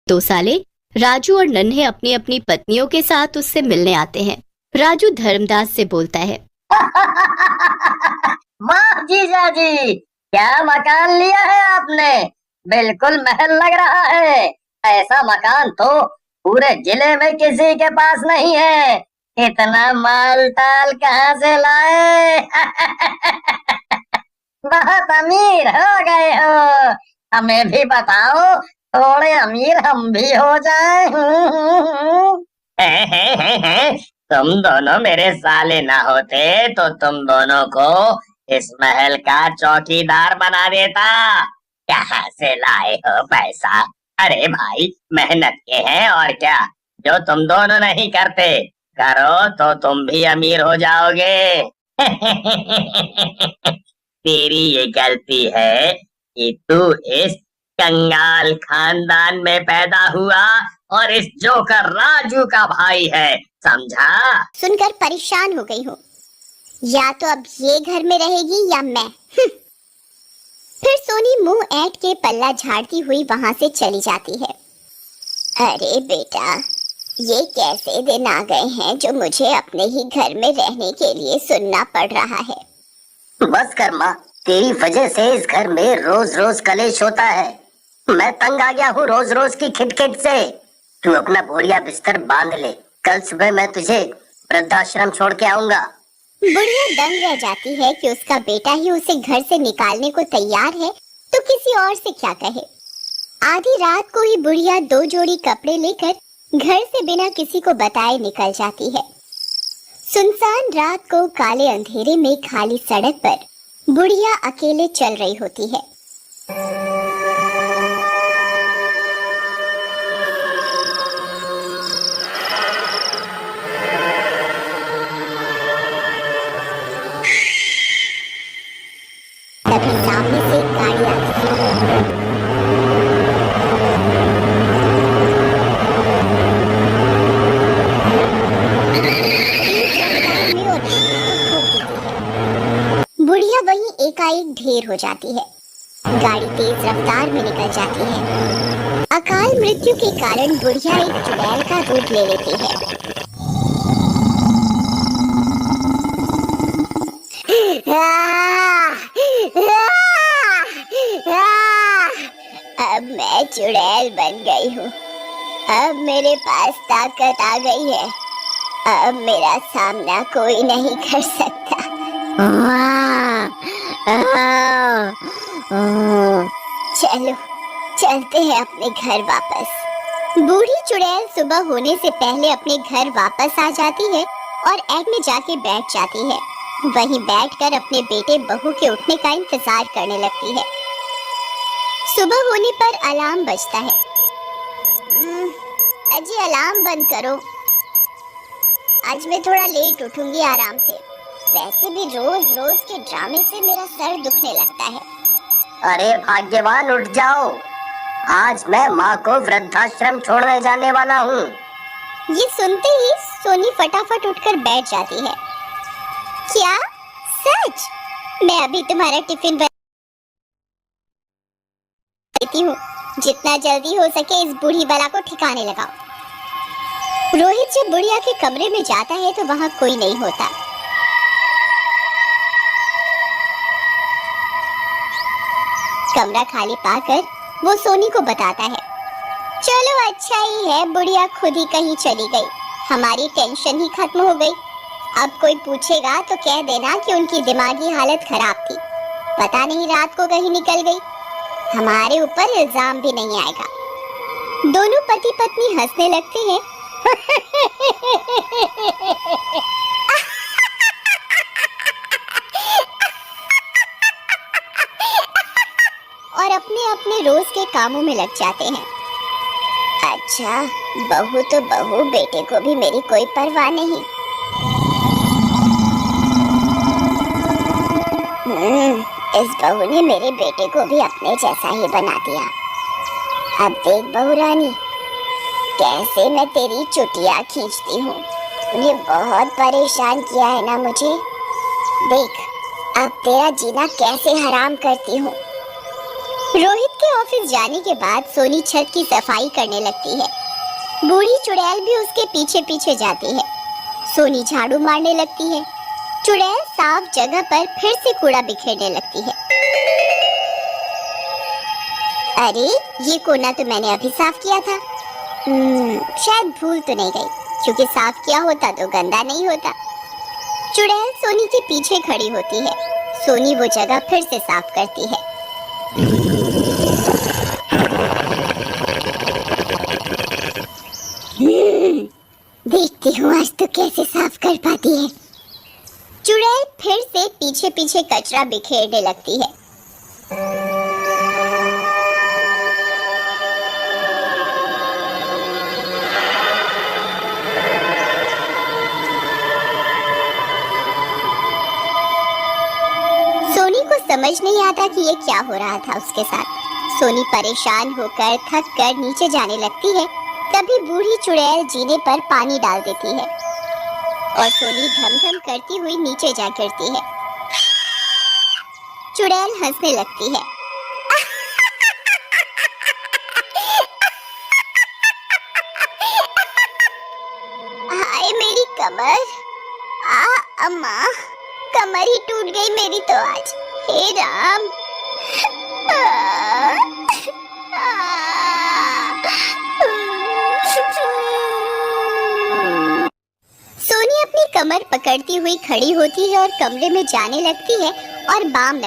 2 साले राजू और नन्हे अपनी अपनी पत्नियों के साथ उससे मिलने आते हैं। राजू धर्मदास से बोलता है, वाह जीजा जी, क्या मकान लिया है आपने। बिल्कुल महल लग रहा है। ऐसा मकान तो पूरे जिले में किसी के पास नहीं है। इतना माल ताल कहाँ से लाए। बहुत अमीर हो गए हो। हमें भी बताओ, थोड़े अमीर हम भी हो जाएं। तुम दोनों मेरे साले ना होते तो तुम दोनों को इस महल का चौकीदार बना देता। कहाँ से लाए हो पैसा। अरे भाई, मेहनत के हैं और क्या, जो तुम दोनों नहीं करते। करो तो तुम भी अमीर हो जाओगे। तेरी ये गलती है कि तू इस कंगाल खानदान में पैदा हुआ और इस जोकर राजू का भाई है, समझा। सुनकर परेशान हो गई हूँ। या तो अब ये घर में रहेगी या मैं। फिर सोनी मुंह ऐंठ के पल्ला झाड़ती हुई वहां से चली जाती है। अरे बेटा, ये कैसे दिन आ गए हैं जो मुझे अपने ही घर में रहने के लिए सुनना पड़ रहा है। बस कर माँ, तेरी वजह से इस घर में रोज रोज कलेश होता है। मैं तंग आ गया हूँ रोज रोज की खिटखिट से। तू अपना बोरिया बिस्तर बांध ले, कल सुबह मैं तुझे वृद्धाश्रम छोड़ के आऊंगा। बुढ़िया दंग रह जाती है कि उसका बेटा ही उसे घर से निकालने को तैयार है तो किसी और से क्या कहे। आधी रात को ही बुढ़िया 2 जोड़ी कपड़े लेकर घर से बिना किसी को बताए निकल जाती है। सुनसान रात को काले अंधेरे में खाली सड़क पर बुढ़िया अकेले चल रही होती है। तभी सामने से एक गाड़ी आती है। बुढ़िया वहीं एकाएक ढेर हो जाती है। गाड़ी तेज रफ्तार में निकल जाती है। अकाल मृत्यु के कारण बुढ़िया एक चुड़ैल का रूप ले लेती है। अब मैं चुड़ैल बन गई हूँ। अब मेरे पास ताकत आ गई है। अब मेरा सामना कोई नहीं कर सकता। चलो चलते हैं अपने घर वापस। बूढ़ी चुड़ैल सुबह होने से पहले अपने घर वापस आ जाती है और एग में जाके बैठ जाती है। वहीं बैठकर अपने बेटे बहू के उठने का इंतजार करने लगती है। सुबह होने पर अलार्म बजता है। अजी अलार्म बंद करो, आज मैं थोड़ा लेट उठूंगी आराम से। वैसे भी रोज रोज के ड्रामे से मेरा सर दुखने लगता है। अरे भाग्यवान, उठ जाओ, आज मैं माँ को वृद्धाश्रम छोड़ने जाने वाला हूँ। ये सुनते ही सोनी फटाफट उठकर बैठ जाती है। क्या सच? मैं अभी तुम्हारा टिफिन देती हूँ। जितना जल्दी हो सके इस बूढ़ी बला को ठिकाने लगाओ। रोहित जब बुढ़िया के कमरे में जाता है तो वहाँ कोई नहीं होता। कमरा खाली पाकर वो सोनी को बताता है, चलो अच्छा ही है, बुढ़िया खुद ही कहीं चली गई, हमारी टेंशन ही खत्म हो गई। अब कोई पूछेगा तो कह देना कि उनकी दिमागी हालत खराब थी, पता नहीं रात को कहीं निकल गई। हमारे ऊपर इल्जाम भी नहीं आएगा। दोनों पति पत्नी हंसने लगते हैं। और अपने अपने रोज के कामों में लग जाते हैं। अच्छा, बहू तो बहू, बेटे को भी मेरी कोई परवाह नहीं। इस बहू ने मेरे बेटे को भी अपने जैसा ही बना दिया। अब देख बहू रानी, कैसे मैं तेरी चुटिया खींचती हूँ। तूने बहुत परेशान किया है ना मुझे। देख अब तेरा जीना कैसे हराम करती हूँ। रोहित के के ऑफिस जाने के बाद सोनी छत की सफाई करने लगती है। बूढ़ी चुड़ैल भी उसके पीछे पीछे जाती है। सोनी झाड़ू मारने लगती है। चुड़ैल साफ जगह पर फिर से कूड़ा बिखेरने लगती है। अरे, ये कोना तो मैंने अभी साफ किया था। शायद भूल तो नहीं गई, क्योंकि साफ किया होता तो गंदा नहीं होता। चुड़ैल सोनी के पीछे खड़ी होती है। सोनी वो जगह फिर से साफ करती है। देखती हूँ आज तो कैसे साफ कर पाती है। चुड़ैल फिर से पीछे पीछे कचरा बिखेरने लगती है। सोनी को समझ नहीं आता कि ये क्या हो रहा था उसके साथ। सोनी परेशान होकर थक कर नीचे जाने लगती है। तभी बूढ़ी चुड़ैल जीने पर पानी डाल देती है और सोनी धम धम करती हुई नीचे जा गिरती है। चुड़ैल हंसने लगती है। हाय मेरी कमर, अम्मा, कमर ही टूट गई मेरी तो आज। हे राम। सोनी अपनी कमर पकड़ती हुई खड़ी होती है और कमरे में जाने लगती है और बाम